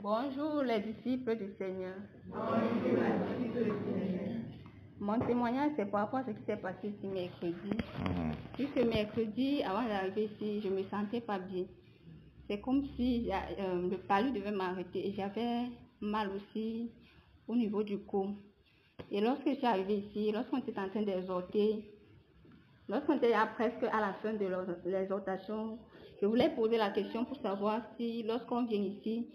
Bonjour les disciples du Seigneur. Bonjour les disciples du Seigneur. Mon témoignage, c'est par rapport à ce qui s'est passé ce mercredi. Puisque mercredi, avant d'arriver ici, je me sentais pas bien. C'est comme si le palu devait m'arrêter et j'avais mal aussi au niveau du cou. Et lorsque je suis arrivée ici, lorsqu'on était en train d'exhorter, lorsqu'on était presque à la fin de l'exhortation, je voulais poser la question pour savoir si lorsqu'on vient ici,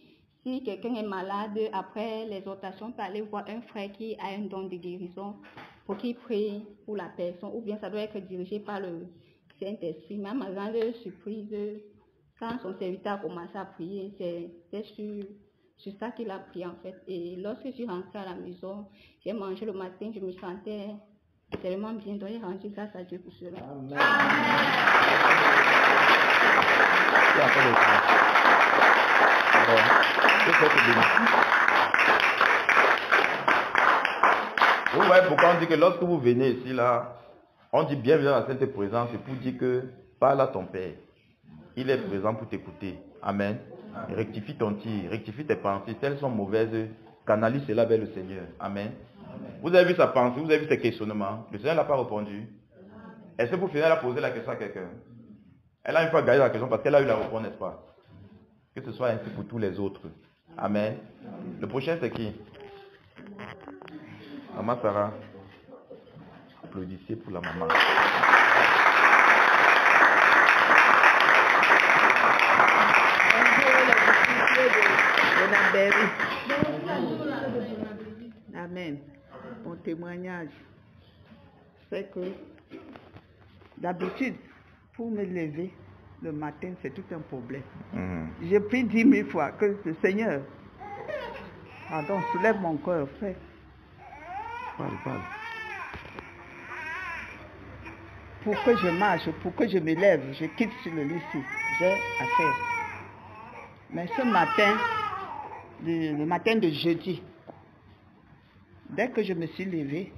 si quelqu'un est malade, après l'exhortation, on peut aller voir un frère qui a un don de guérison pour qu'il prie pour la personne, ou bien ça doit être dirigé par le Saint-Esprit. Mais à ma grande surprise, quand son serviteur a commencé à prier, c'est sur ça qu'il a prié en fait. Et lorsque je suis rentrée à la maison, j'ai mangé le matin, je me sentais tellement bien, donc j'ai rendu grâce à Dieu pour cela. Amen. Vous voyez pourquoi on dit que lorsque vous venez ici, là, on dit bienvenue dans la sainte présence, c'est pour dire que parle à ton Père. Il est présent pour t'écouter. Amen. Amen. Rectifie ton tir, rectifie tes pensées. Si elles sont mauvaises, canalise cela vers le Seigneur. Amen. Amen. Vous avez vu sa pensée, vous avez vu ses questionnements. Le Seigneur n'a pas répondu. Est-ce que pour finir, elle a posé la question à quelqu'un? Elle a une fois gardé la question parce qu'elle a eu la réponse, n'est-ce pas? Que ce soit ainsi pour tous les autres. Amen. Le prochain, c'est qui? Maman Sarah. Applaudissez pour la maman. Amen. Mon témoignage, c'est que d'habitude, pour me lever le matin, c'est tout un problème. J'ai pris 10 000 fois que le Seigneur, pardon, soulève mon cœur, frère. Parle. Pour que je marche, pour que je me lève, je quitte sur le lit ici. J'ai à faire. Mais ce matin, le matin de jeudi, dès que je me suis levée,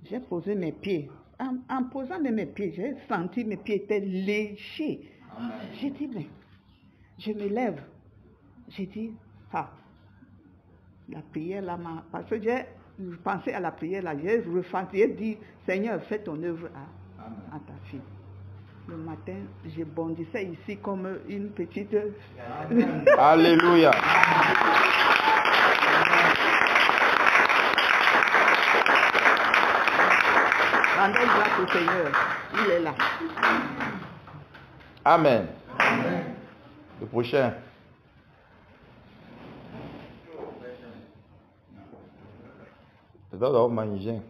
j'ai posé mes pieds. En posant mes pieds, j'ai senti mes pieds étaient légers. J'ai dit, mais je me lève. J'ai dit, la prière là, parce que j'ai pensé à la prière là, j'ai ressenti, j'ai dit, Seigneur, fais ton œuvre à ta fille. Le matin, je bondissais ici comme une petite... Alléluia. Rendons grâce au Seigneur, il est là. Amen. Amen. Le prochain. C'est ça d'avoir magicien.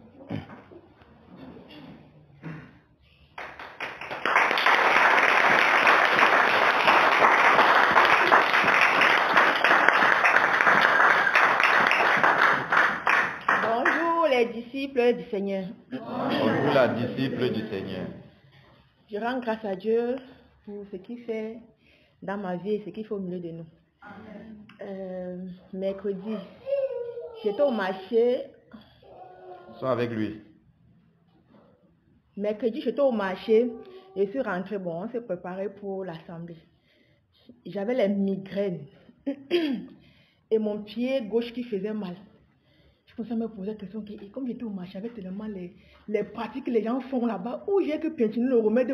Bonjour les disciples du Seigneur. Bonjour la disciple du Seigneur. Je rends grâce à Dieu pour ce qu'il fait dans ma vie et ce qu'il fait au milieu de nous. Mercredi, j'étais au marché. Sois avec lui. Mercredi, j'étais au marché et je suis rentrée. Bon, on s'est préparé pour l'assemblée. J'avais les migraines et mon pied gauche qui faisait mal. Je commençais à me poser la question, comme j'étais au marché avec tellement les pratiques que les gens font là-bas, où j'ai que continuer le remède,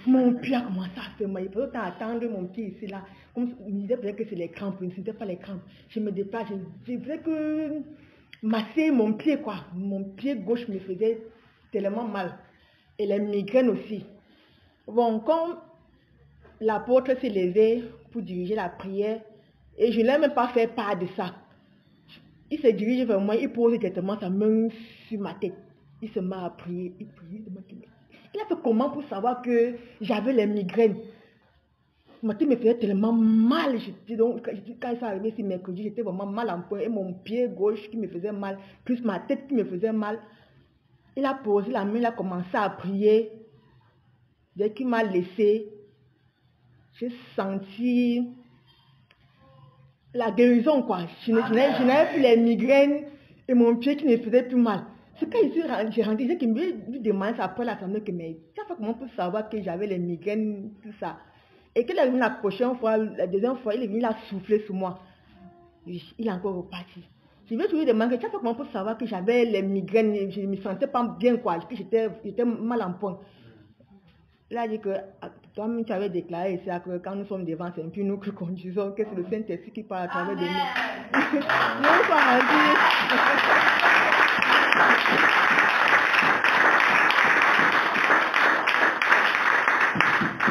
mon pied a commencé à faire mal. Il faut attendre mon pied ici, là. Comme je me disais peut-être que c'est les crampes, ce n'était pas les crampes. Je me déplace, je disais que masser mon pied, quoi. Mon pied gauche me faisait tellement mal. Et les migraines aussi. Bon, comme l'apôtre s'est levé pour diriger la prière, et je ne l'ai même pas fait part de ça. Il se dirige vers moi, il pose directement sa main sur ma tête. Il se met à prier, il prie. Il a fait comment pour savoir que j'avais les migraines? Ma tête me faisait tellement mal. Donc, quand il s'est arrivé ce mercredi, j'étais vraiment mal en point. Et mon pied gauche qui me faisait mal, plus ma tête qui me faisait mal. Il a posé la main, il a commencé à prier. Dès qu'il m'a laissé, j'ai senti la guérison, quoi. Je n'avais plus les migraines et mon pied qui ne faisait plus mal. C'est quand j'ai rentré, j'ai lui demandé après l'assemblée que mais ça fait comment pour savoir que j'avais les migraines, tout ça. Et qu'il est venu la prochaine fois, la deuxième fois, il est venu la souffler sur moi. Oui, il est encore reparti. Je vais toujours demander, tu as fait comment pour savoir que j'avais les migraines, je ne me sentais pas bien, quoi, que j'étais mal en point. Il a dit que toi-même tu avais déclaré ici que quand nous sommes devant, c'est un peu nous qui conduisons, que c'est le Saint-Esprit qui parle à travers de nous. Nous sommes rendus.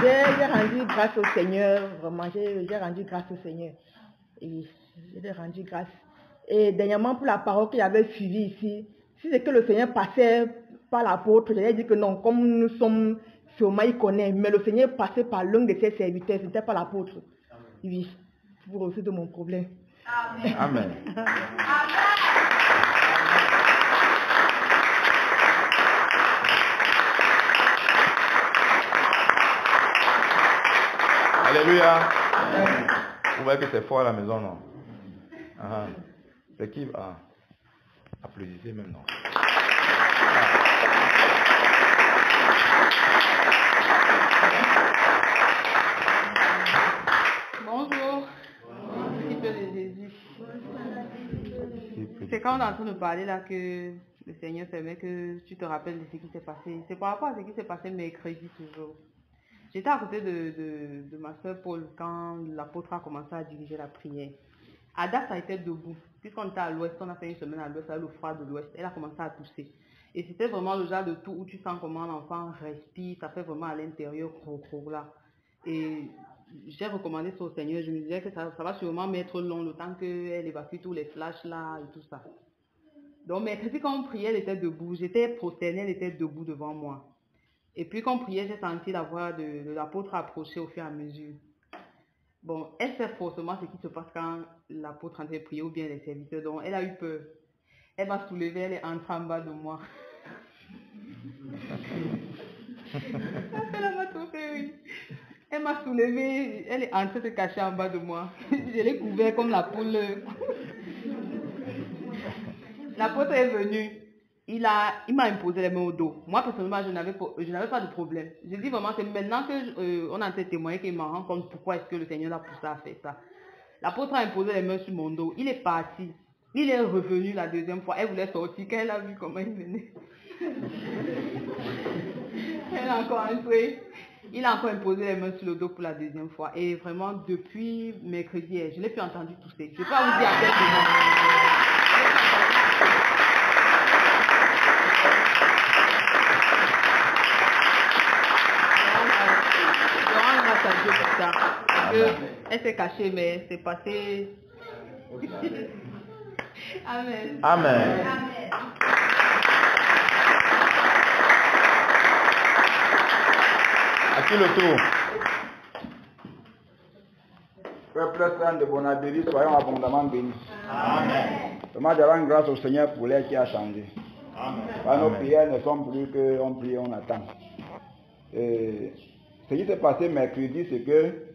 J'ai rendu grâce au Seigneur, vraiment, j'ai rendu grâce au Seigneur. Et j'ai rendu grâce. Et dernièrement, pour la parole qu'il avait suivie ici, si c'est que le Seigneur passait par l'apôtre, j'allais dire que non, comme nous sommes, sûrement il connaît, mais le Seigneur passait par l'un de ses serviteurs, ce n'était pas l'apôtre. Oui, pour résoudre mon problème. Amen. Amen. Alléluia. Vous voyez que c'est fort à la maison, non? C'est qui? Applaudissez même, non? Bonjour. Disciple de Jésus. C'est quand on est en train de parler là que le Seigneur permet que tu te rappelles de ce qui s'est passé. C'est par rapport à ce qui s'est passé mercredi toujours. J'étais à côté de ma soeur Paul quand l'apôtre a commencé à diriger la prière. Ada, ça a été debout. Puisqu'on était à l'ouest, on a fait une semaine à l'ouest, avec le froid de l'ouest. Elle a commencé à tousser. Et c'était vraiment le genre de tout où tu sens comment l'enfant respire, ça fait vraiment à l'intérieur, là. Et j'ai recommandé ça au Seigneur. Je me disais que ça va sûrement mettre long le temps qu'elle évacue tous les flashs là et tout ça. Donc, mercredi, quand on priait, elle était debout. J'étais prosternée, elle était debout devant moi. Et puis, quand on priait, j'ai senti la voix de l'apôtre approcher au fur et à mesure. Bon, elle sait forcément ce qui se passe quand l'apôtre est en train de prier ou bien les serviteurs. Donc, elle a eu peur. Elle m'a soulevée, elle est entrée en bas de moi. Elle m'a touché, oui. Elle m'a soulevée, elle est entrée se cacher en bas de moi. Je l'ai couvert comme la poule. L'apôtre est venu. Il m'a imposé les mains au dos. Moi, personnellement, je n'avais pas de problème. Je dis vraiment, c'est maintenant qu'on a en train de témoigner qu'il me rend compte pourquoi est-ce que le Seigneur l'a poussé à faire ça. L'apôtre a imposé les mains sur mon dos. Il est parti. Il est revenu la deuxième fois. Elle voulait sortir. Quand elle a vu comment il venait, elle a encore entré. Il a encore imposé les mains sur le dos pour la deuxième fois. Et vraiment, depuis mercredi, je l'ai plus entendu tousser. Je ne vais pas vous dire à quel moment. Elle s'est cachée, mais c'est passé. Amen. Amen. À qui le tour? Peuple saint de Bonabéry, soyons abondamment bénis. Amen. Vraiment, je rends grâce au Seigneur pour l'air qui a changé. Amen. Nos prières ne sont plus qu'on prie, on attend. Et ce qui s'est passé mercredi, c'est que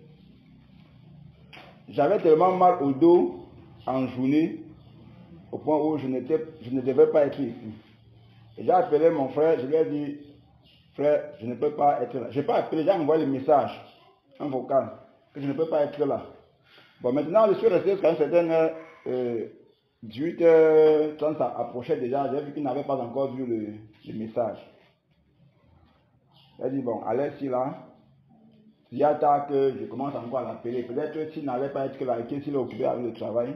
j'avais tellement mal au dos en journée, au point où je ne devais pas être ici. Et j'ai appelé mon frère, je lui ai dit, frère, je ne peux pas être là. Je n'ai pas appelé, j'ai envoyé le message, un vocal, que je ne peux pas être là. Bon, maintenant, je suis resté jusqu'à une certaine heure, 18h30, ça approchait déjà, j'ai vu qu'il n'avait pas encore vu le message. J'ai dit, bon, allez, si là, s'il y a tard que je commence encore à l'appeler, peut-être s'il n'allait pas être là, s'il est occupé avec le travail,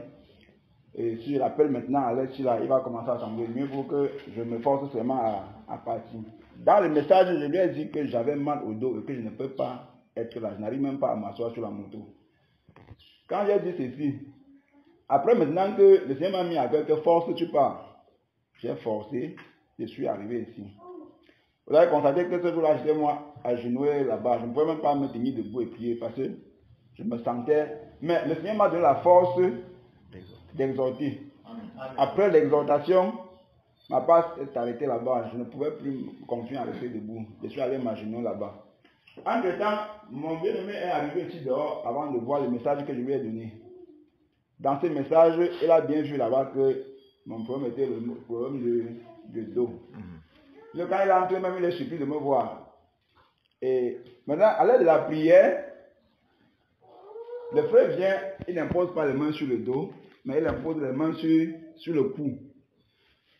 et si je l'appelle maintenant, allez, si là, il va commencer à sembler mieux pour que je me force seulement à partir. Dans le message, je lui ai dit que j'avais mal au dos et que je ne peux pas être là, je n'arrive même pas à m'asseoir sur la moto. Quand j'ai dit ceci, après maintenant que le Seigneur m'a mis à cœur que force tu pars, j'ai forcé, je suis arrivé ici. Vous avez constaté que ce jour-là, j'étais moi agenouillé là-bas. Je ne pouvais même pas me tenir debout et prier parce que je me sentais. Mais le Seigneur m'a donné la force d'exhorter. Après l'exhortation, ma passe est arrêtée là-bas. Je ne pouvais plus continuer à rester debout. Je suis allé m'agenouiller là-bas. Entre-temps, mon bien-aimé est arrivé ici dehors avant de voir le message que je lui ai donné. Dans ce message, il a bien vu là-bas que mon problème était le problème de dos. Le gars, il est entré, même il est surpris de me voir. Et maintenant, à l'aide de la prière, Le frère vient, il n'impose pas les mains sur le dos, mais il impose les mains sur le cou.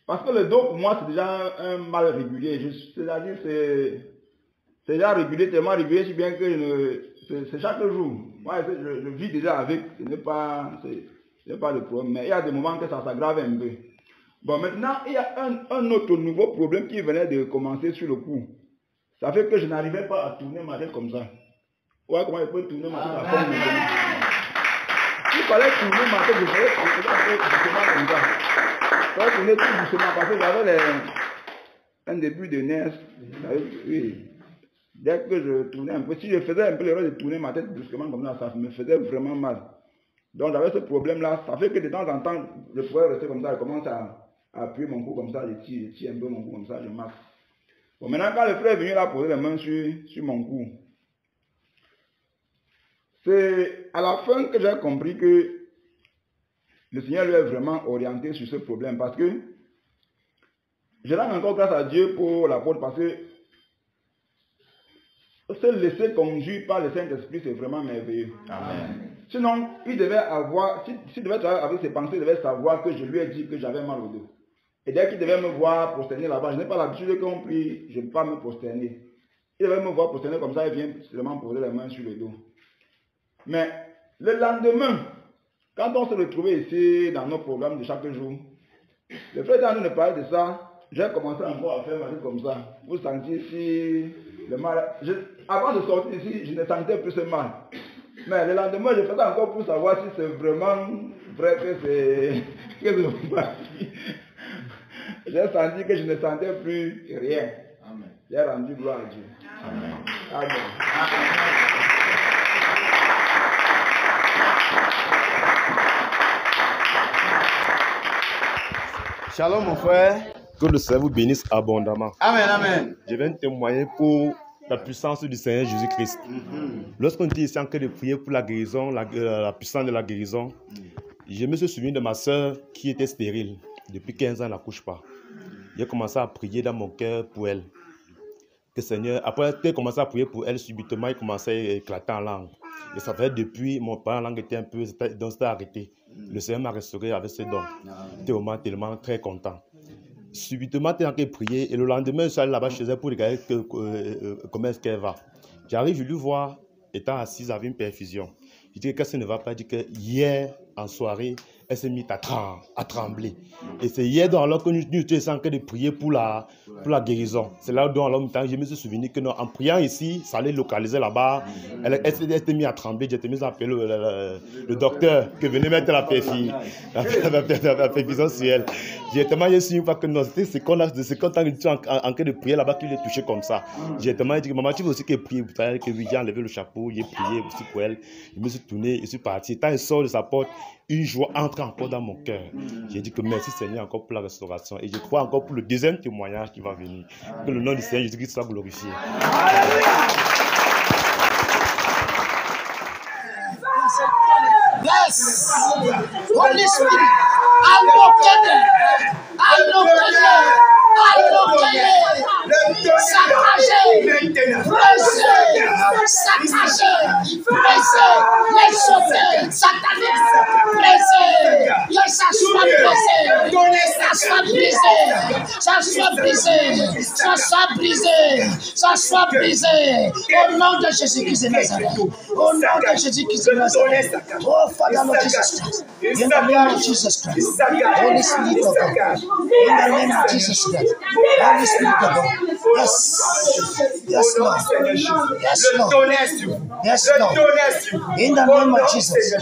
Parce que le dos, pour moi, c'est déjà un mal régulier. C'est-à-dire, c'est déjà régulier, tellement régulier, si bien que c'est chaque jour. Moi, je vis déjà avec, ce n'est pas de problème. Mais il y a des moments que ça s'aggrave un peu. Bon, maintenant, il y a un autre nouveau problème qui venait de commencer sur le cou. Ça fait que je n'arrivais pas à tourner ma tête comme ça. Ouais, comment je peux tourner ma tête à fond maintenant? Il fallait tourner ma tête, je faisais doucement comme ça. Il fallait tourner tout doucement parce que j'avais un début de nerfs. Oui. Dès que je tournais un peu, si je faisais un peu l'erreur de tourner ma tête brusquement comme ça me faisait vraiment mal. Donc j'avais ce problème-là. Ça fait que de temps en temps, je pouvais rester comme ça, je commence à appuyer mon cou comme ça, je tire un peu mon cou comme ça, je marche. Bon, maintenant, quand le frère est venu là poser les mains sur mon cou, c'est à la fin que j'ai compris que le Seigneur lui est vraiment orienté sur ce problème. Parce que je rends encore grâce à Dieu pour l'apôtre, parce que se laisser conduire par le Saint-Esprit, c'est vraiment merveilleux. Amen. Sinon, il devait avoir, s'il devait travailler avec ses pensées, il devait savoir que je lui ai dit que j'avais mal au dos. Et dès qu'il devait me voir prosterner là-bas, je n'ai pas l'habitude qu'on prie, je ne peux pas me prosterner. Il devait me voir prosterner comme ça, il vient seulement poser les mains sur le dos. Mais le lendemain, quand on se retrouvait ici dans nos programmes de chaque jour, le frère nous parlait de ça, j'ai commencé encore à faire ma vie comme ça. Vous sentiez si le mal. Avant de sortir ici, je ne sentais plus ce mal. Mais le lendemain, je faisais encore pour savoir si c'est vraiment vrai que c'est parti. J'ai senti que je ne sentais plus rien. Amen. J'ai rendu gloire à Dieu. Amen. Amen. Shalom mon frère. Que le Seigneur vous bénisse abondamment. Amen, amen. Je viens témoigner pour la puissance du Seigneur Jésus-Christ. Lorsqu'on était ici en train de prier pour la guérison, la puissance de la guérison, je me suis souvenu de ma soeur qui était stérile. Depuis 15 ans, elle n'accouche pas. J'ai commencé à prier dans mon cœur pour elle. Que Seigneur, après que j'ai commencé à prier pour elle, subitement, il commençait à éclater en langue. Et ça fait depuis, mon parent en langue était un peu, donc c'était arrêté. Le Seigneur m'a restauré avec ce don. J'étais vraiment tellement très content. Subitement, tu es en train de prier et le lendemain, je suis allé là-bas chez elle pour regarder comment est-ce qu'elle va. J'arrive, je lui vois, étant assise avec une perfusion. Je dis que ça ne va pas, dire que hier, en soirée, elle s'est mise à trembler. Et c'est hier, donc, alors que nous étions en train de prier pour la guérison. C'est là où, donc, je me suis souvenu que non, en priant ici, ça allait localiser là-bas. Elle s'est mise à trembler. J'étais mis à appeler le docteur qui venait mettre la perfusion sur elle. J'ai tellement su une fois que non, c'était ce qu'on a, de ce qu'on était en train de prier là-bas qu'il est touché comme ça. J'ai tellement dit que maman, tu veux aussi qu'elle prie. Que j'ai enlevé le chapeau, j'ai prié aussi pour elle. Je me suis tourné, je suis parti. Quand elle sort de sa porte, une joie entre encore dans mon cœur. J'ai dit que merci Seigneur encore pour la restauration. Et je crois encore pour le deuxième témoignage qui va venir. Que le nom du Seigneur Jésus-Christ soit glorifié. Yes! Holy Spirit, allocate, saccager, presser, les sauter, sataniques, presser, que ça soit brisé, ça soit brisé, ça soit brisé, ça soit brisé, ça soit brisé, au nom de Jésus-Christ de Nazareth, au nom de Jésus-Christ de Nazareth, oh Father Lord Jesus Christ, in the name of Jesus Christ, Holy Spirit of God, in the name of Jesus Christ, Holy Spirit of God, yes, yes Lord, yes Lord, yes Lord, in the name of Jesus,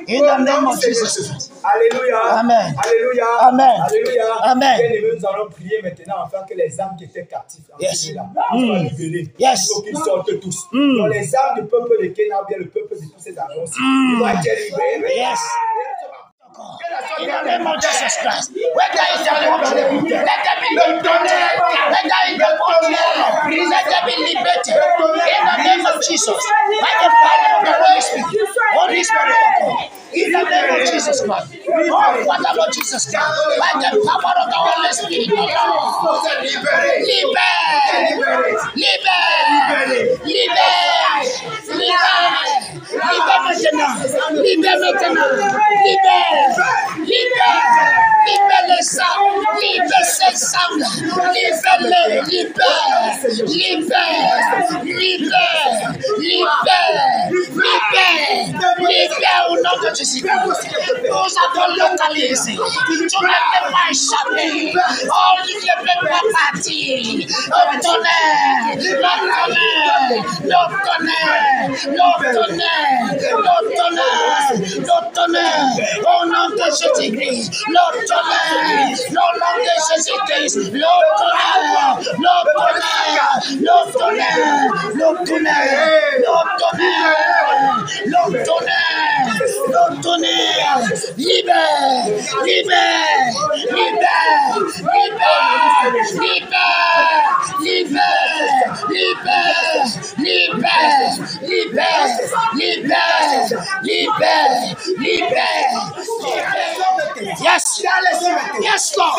in the name of Jesus Christ. Alléluia. Amen. Alléluia. Amen. Alléluia. Amen. Bien-aimés, nous allons prier maintenant afin que les âmes qui étaient captives Yes. là, soient libérées. Yes. Il faut qu'ils sortent tous. Donc les âmes du peuple de Kéna, bien le peuple de tous ces annonces, ils vont être libérés. Yes. In the name of Jesus Christ, whether in the country, let them be liberated. Whether in the country, let them be liberated. In the name of Jesus, by the power of the Holy Spirit, Holy Spirit of God. In the name of Jesus Christ, oh Father Lord Jesus Christ, by the power of the Holy Spirit, oh Lord, liberate, liberate, liberate, liberate, liberate. Libère maintenant. Libère maintenant. Libère. Libère. Libère les âmes. Libère ces âmes. Libère-les. Libère. Libère. Libère. Libère. Libère. Libère au nom de Jésus. Nous avons localisé. Tu ne peux pas échapper. Oh, tu ne peux pas partir. Le tonnerre. Le tonnerre. Le tonnerre. Le tonnerre. Le tonnerre. Le tonnerre. Au nom de Jésus-Christ. Le tonnerre. Au nom de Jésus-Christ. Le tonnerre. Le tonnerre. Le tonnerre. Le tonnerre. Le tonnerre. Le tonnerre. Le tonnerre. Libère. Libère. Libère. Libère. Libère. Libère. Libère. Libère. Libère. Libère. Libère. Yes. Yes, Lord.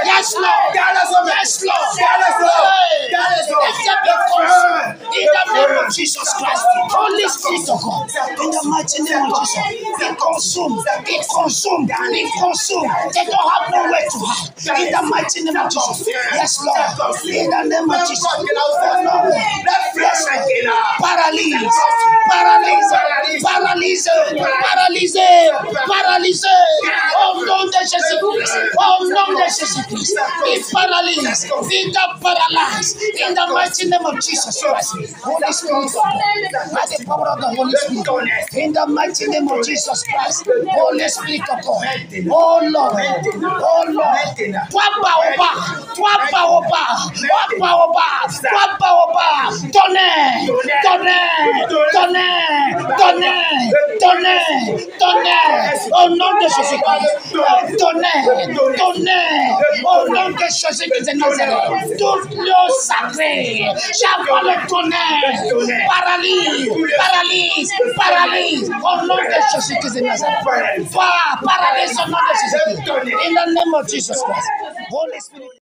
Yes, Lord. Yes, Lord. In the name of Jesus Christ, Holy Spirit of God, in the mighty name of Jesus, be consumed, be consumed, be consumed. They don't have nowhere to hide. In the mighty name of Jesus, yes, Lord. In the name of Jesus, paralyse, paralyse, paralyse, paralyse, paralyse. Au nom de Jésus-Christ, au nom de Jésus-Christ, be paralyzed, be paralyzed. In the mighty name of Jesus Christ, Holy Spirit, by the power of the Holy Spirit, in the mighty name of Jesus Christ, Holy Spirit of God, oh Lord, oh Lord, toi tonnerre, au nom de Jésus-Christ, tonnerre, au nom de Jésus-Christ de Nazareth, tout l'eau sacrée, j'envoie le tonnerre, paralyse, au nom de Jésus-Christ de Nazareth, paralyse au nom de Jésus-Christ, in the name of Jesus Christ, Holy Spirit.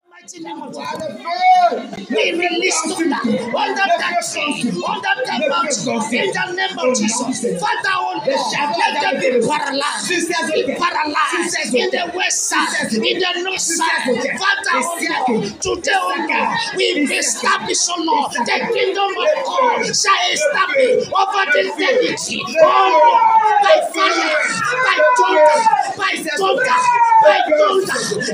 We release thunder under that tree, under that mountain, in the name of Jesus. Father, oh Lord, let them be paralyzed in the west side, in the north side. Father, oh Lord, today, oh Lord, we establish, oh Lord, the kingdom of God shall establish over the eternity. Oh Lord, by fire, by thunder,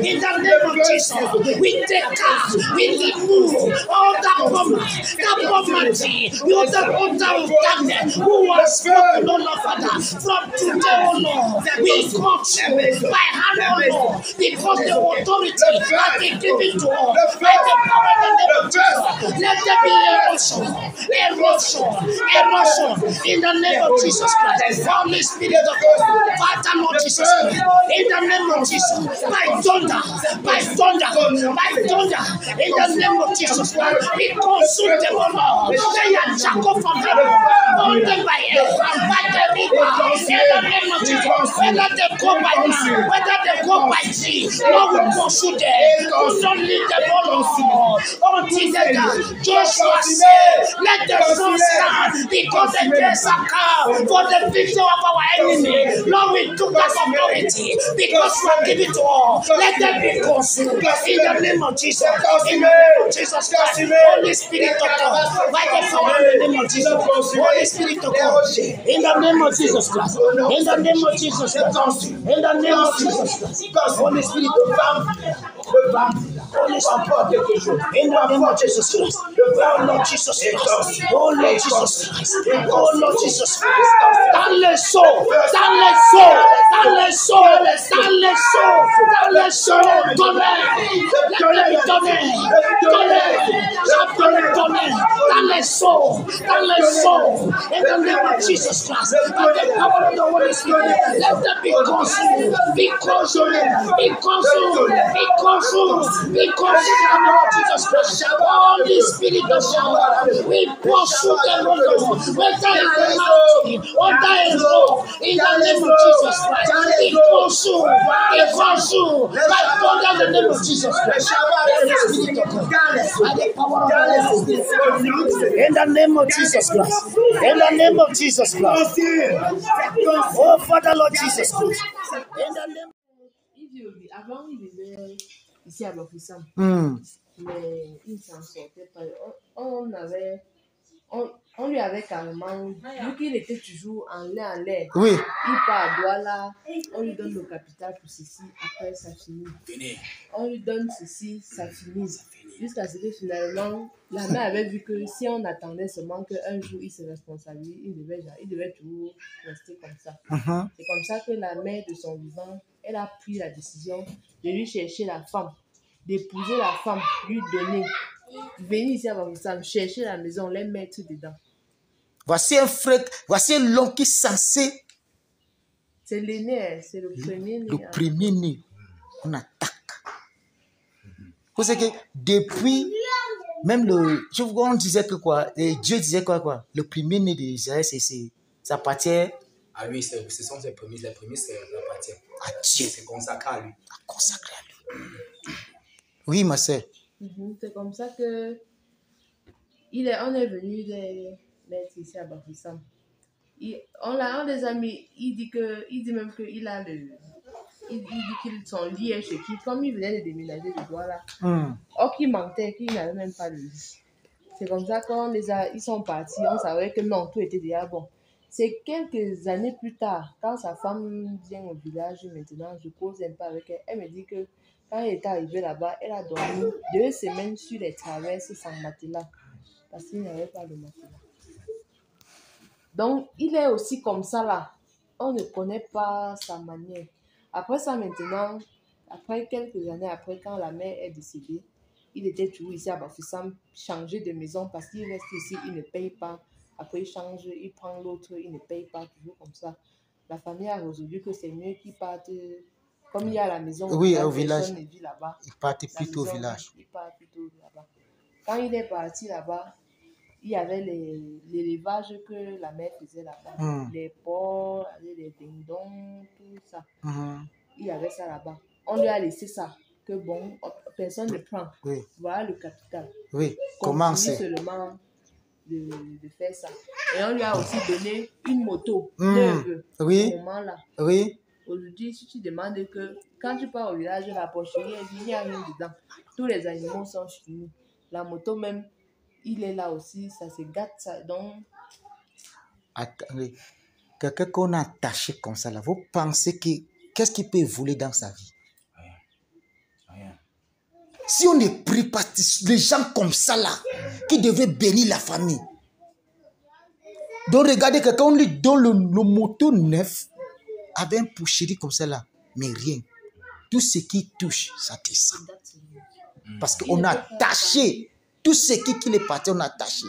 in the name of Jesus, we take out, we remove all that poverty, all that altar of darkness who was spoken, oh Lord, Father, from today, oh Lord, we come by hand, oh Lord, because the authority has been given to us by the power of the name of Jesus. Let there be erosion in the name of Jesus Christ. Holy Spirit of God, Father, Lord Jesus Christ, in the name of Jesus, by thunder, in the name of Jesus Christ, we consume them, oh Lord. They are jackal from heaven, hold them by air, by the river, in the name of Jesus. Whether they go by land, whether they go by sea, Lord will consume them. We don't leave them alone until they die. Joshua said, let the sun stand, because the days are come for the victory of our enemy. Lord, we took that authority because you have given to us. Let them be consumed in the name of Jesus. In the name of Jesus Christ, Holy Spirit of God, by the power in the name of Jesus, Holy Spirit of God, in the name of Jesus Christ, in the name of Jesus Christ, in the name of Jesus Christ, Holy Spirit of God, Holy Spirit, in the name of Jesus Christ, oh Lord Jesus Christ, oh Lord Jesus Christ, oh Lord Jesus Christ, dans les sauts, in the name of Jesus Christ, by the power of the Holy Spirit, let them be consumed, be consumed, because in the name of Jesus Christ, Holy Spirit of God, we pursue them, whether in the mountain, whether in rock, in the name of Jesus Christ, Il consume. Il consume. Right now, dans le nom de Jesus Christ. In the name of Jesus Christ. In the name of Jesus Christ. Oh, Father Lord Jesus Christ. In the name. Avant, il vivait ici à Bafoussam. Mais il s'en sortait pas. On lui avait carrément, vu qu'il était toujours en l'air, Oui. il part à Douala, on lui donne le capital pour ceci, après ça finit. On lui donne ceci, ça finit. Jusqu'à ce que finalement, la mère avait vu que si on attendait seulement qu'un jour il se responsabilise, il devait toujours rester comme ça. C'est comme ça que la mère de son vivant, elle a pris la décision de lui chercher la femme, d'épouser la femme, lui donner. Venir ici à Bafoussam, chercher la maison, les mettre dedans. Voici un frère, voici un l'homme qui est censé. C'est l'aîné, c'est le premier né. Le premier né, on attaque. Vous savez que depuis, même on disait que quoi, Dieu disait quoi, le premier né d'Israël, ça appartient à lui, ce sont ses prémices, les prémices, ça appartient à Dieu. C'est consacré à lui. Consacré à lui. Oui, ma soeur. C'est comme ça que on est venu d'être ici à Bafoussam. On les a mis, il dit même qu'il a il dit que son lit est chez qui, comme il venait de déménager de Douala. Or qu'il mentait, qu'il n'avait même pas de lit. C'est comme ça qu'ils sont partis, on savait que non, tout était déjà bon. C'est quelques années plus tard, quand sa femme vient au village maintenant, je cause un peu avec elle, elle me dit que quand elle est arrivée là-bas, elle a dormi 2 semaines sur les traverses sans matelas, parce qu'il n'y avait pas de matelas. Donc, il est aussi comme ça là. On ne connaît pas sa manière. Après ça, maintenant, après quelques années après, quand la mère est décédée, il était toujours ici à Bafoussam, changé de maison parce qu'il reste ici, il ne paye pas. Après, il change, il prend l'autre, il ne paye pas, toujours comme ça. La famille a résolu que c'est mieux qu'il parte, comme il y a la maison, oui, au village. Là-bas. Il partait plutôt au village. Il part plutôt là-bas. Quand il est parti là-bas, il y avait l'élevage que la mère faisait là-bas. Les porcs, les dindons, tout ça. Il y avait ça là-bas. On lui a laissé ça. Que bon, personne ne prend. Oui. Voilà le capital. Oui, comment c'est seulement de faire ça. Et on lui a aussi donné une moto neuve. Oui. À ce moment-là. Oui. Aujourd'hui, si tu demandes que quand tu pars au village, la porcherie, il n'y a rien dedans. Tous les animaux sont finis. La moto même, il est là aussi, ça se gâte. Ça, donc... Attendez, quelqu'un qu'on a attaché comme ça, là, vous pensez qu'est-ce qu'il peut voler dans sa vie? Rien. Si on est pris par les gens comme ça, là, qui devaient bénir la famille. Donc regardez, quelqu'un, on lui donne le moto neuf, avec un poucherie comme ça, là, mais rien. Tout ce qui touche, ça descend. Parce qu'on a attaché. Tout ce qui est parti, on a attaché.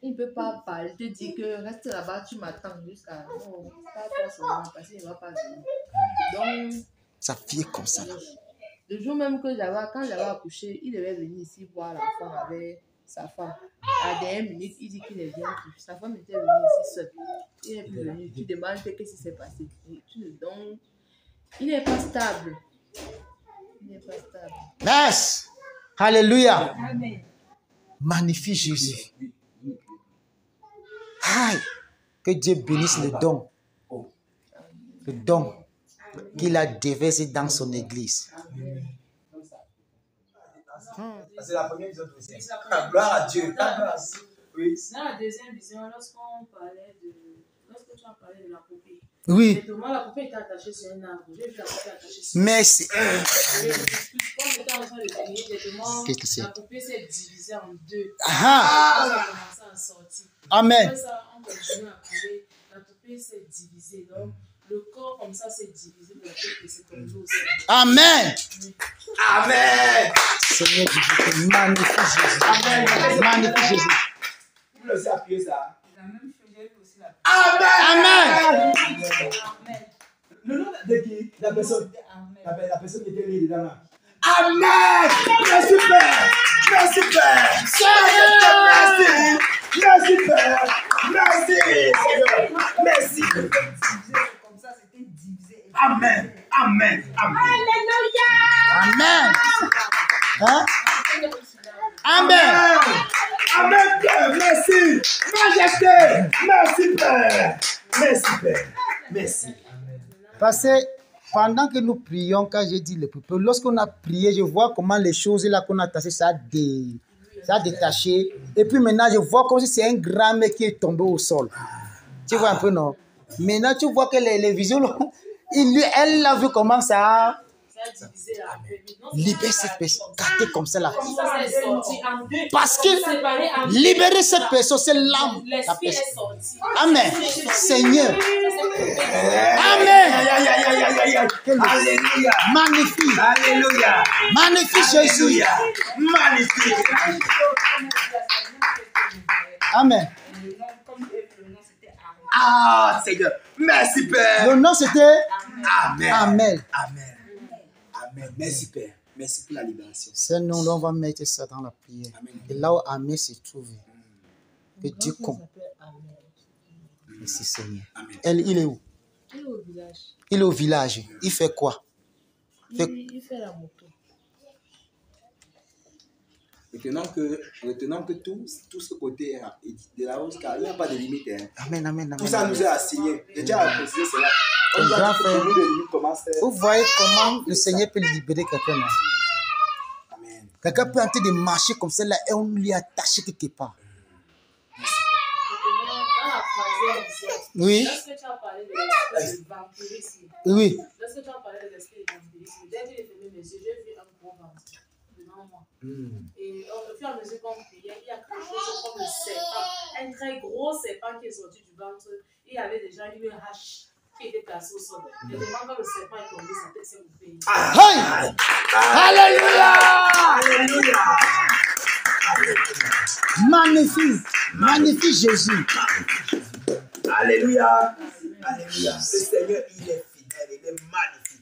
Il ne peut pas parler, te dire que reste là-bas, tu m'attends jusqu'à... Non, pas toi seulement, parce qu'il ne va pas venir. Donc... Ça vient comme ça. Le jour même que quand j'avais accouché, il devait venir ici voir la femme avec sa femme. À la dernière minute, il dit qu'il est bien. Sa femme était venue ici seule. Il n'est plus venu. Tu demandes qu'est-ce qui s'est passé. Donc, il n'est pas stable. Il n'est pas stable. Yes! Alléluia. Amen. Magnifique Jésus. Aïe. Que Dieu bénisse le don. Le don qu'il a déversé dans son église. C'est la première vision aussi. Gloire à Dieu. Oui. Dans la deuxième vision, lorsque tu as parlé de la poupée. Oui. La poupée était attachée sur un arbre. J'ai vu la poupée attachée sur merci. Quand on était en train de prier, la poupée s'est divisée en deux. Ah. Ça a commencé à sortir. Amen. Après ça, on continue à prier. La poupée s'est divisée. Donc, le corps comme ça s'est divisé. La tête s'est tombée aussi. Amen. Amen. Seigneur Jésus, magnifique Jésus. Amen. Magnifique Jésus. Vous le savez appuyer ça. La même chose, j'ai vu aussi la Amen. Amen. Le nom de qui? La personne qui était liée dedans là. Amen. Merci Père. Merci Père. Merci. Merci Père. Merci Seigneur. Merci. Comme ça, c'était Amen. Amen. Amen. Amen. Hein? Amen. Amen, Père. Merci. Majesté. Merci, Père. Merci, Père. Merci. Parce que pendant que nous prions, quand j'ai dit le peuple, lorsqu'on a prié, je vois comment les choses là qu'on a tassées, ça a détaché. Et puis maintenant, je vois comme si c'est un grand mec qui est tombé au sol. Tu vois un peu, non? Maintenant, tu vois que les visions, elle l'a vu comment ça libérer cette personne, carter comme ça là. Parce que libérer cette personne, c'est l'âme. Amen. Seigneur. Amen. Alléluia. Magnifique. Alléluia. Magnifique Jésus. Magnifique. Amen. Ah, Seigneur. Merci, Père. Le nom c'était Amen. Amen. Amen. Amen. Merci, Père. Merci pour la libération. C'est nous, on va mettre ça dans la prière. Amen. Et là où Amen se trouve, que Dieu compte. Merci Seigneur. Amen. Il est où? Il est au village. Il est au village. Il fait quoi? Il fait la moto. Retenons que tout ce côté de la hausse, car il n'y a pas de limite. Hein. Amen, amen, amen. Tout ça nous est assigné. J'ai déjà précisé cela. Mon grand frère, Nous, les limites commencent. vous voyez comment le Seigneur peut libérer quelqu'un là. Amen. Quelqu'un peut en train de marcher comme ça là et on lui attache quelque part. Dans la troisième vision, Oui, lorsque tu as parlé de vampirisme, oui. lorsque tu as parlé de l'esprit de vampirisme, dès que j'ai fermé mes yeux, j'ai vu un gros vampire devant moi. Et au fur et à mesure qu'on priait, il y a quelque chose comme le serpent, un très gros serpent qui est sorti du ventre. Il y avait déjà une hache qui était placée au sol. Et devant quand le serpent est tombé, sa tête s'est coupée. Hey! Alléluia! Alléluia. Magnifique, magnifique Jésus. Alléluia. Alléluia. Le Seigneur, il est fidèle, il est magnifique.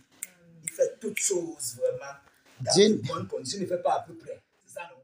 Il fait toutes choses vraiment dans Dieu- de bonnes conditions. Il ne fait pas à peu près. C'est ça, non?